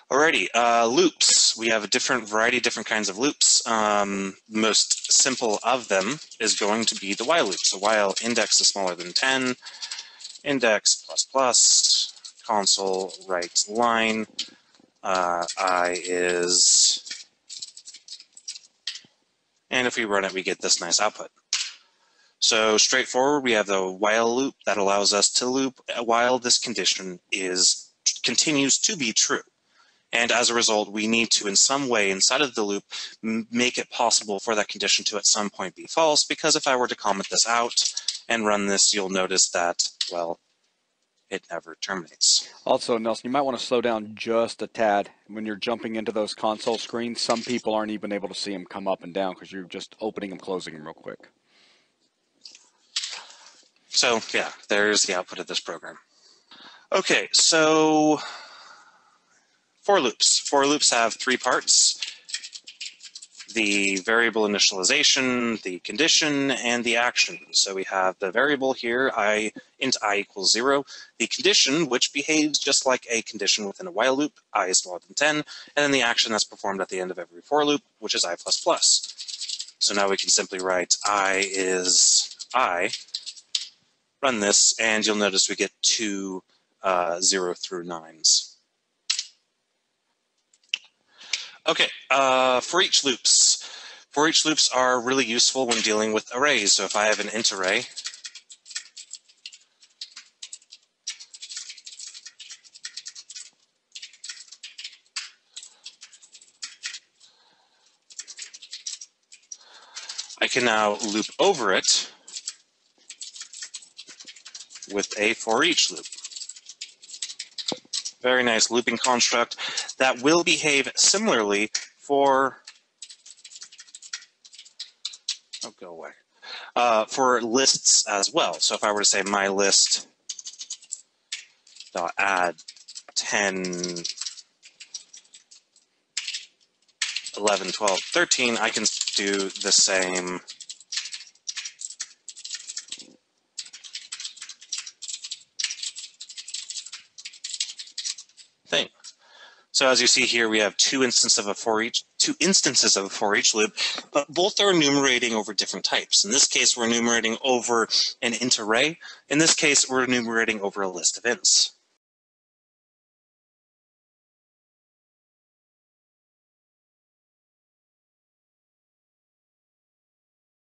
Alrighty, loops. We have a different variety, different kinds of loops. Most simple of them is going to be the while loop. So while index is smaller than 10, index plus plus, console right line, I is, and if we run it, we get this nice output. So straightforward, we have the while loop that allows us to loop while this condition continues to be true. And as a result, we need to, in some way inside of the loop, make it possible for that condition to at some point be false, because if I were to comment this out and run this, you'll notice that, well, it never terminates. Also, Nelson, you might want to slow down just a tad. When you're jumping into those console screens, some people aren't even able to see them come up and down because you're just opening and closing them real quick. So, yeah, there's the output of this program. Okay, so for loops. For loops have three parts: the variable initialization, the condition, and the action. So we have the variable here, int I equals 0, the condition, which behaves just like a condition within a while loop, I is smaller than 10, and then the action that's performed at the end of every for loop, which is I++. So now we can simply write I is I, run this, and you'll notice we get two 0 through 9s. Okay, for each loops. For each loops are really useful when dealing with arrays. So if I have an int array, I can now loop over it with a for each loop. Very nice looping construct that will behave similarly for, oh, go away, for lists as well. So if I were to say my list dot add 10, 11, 12, 13, I can do the same thing. So as you see here, we have two instances of a for each loop, but both are enumerating over different types. In this case, we're enumerating over an int array. In this case, we're enumerating over a list of ints.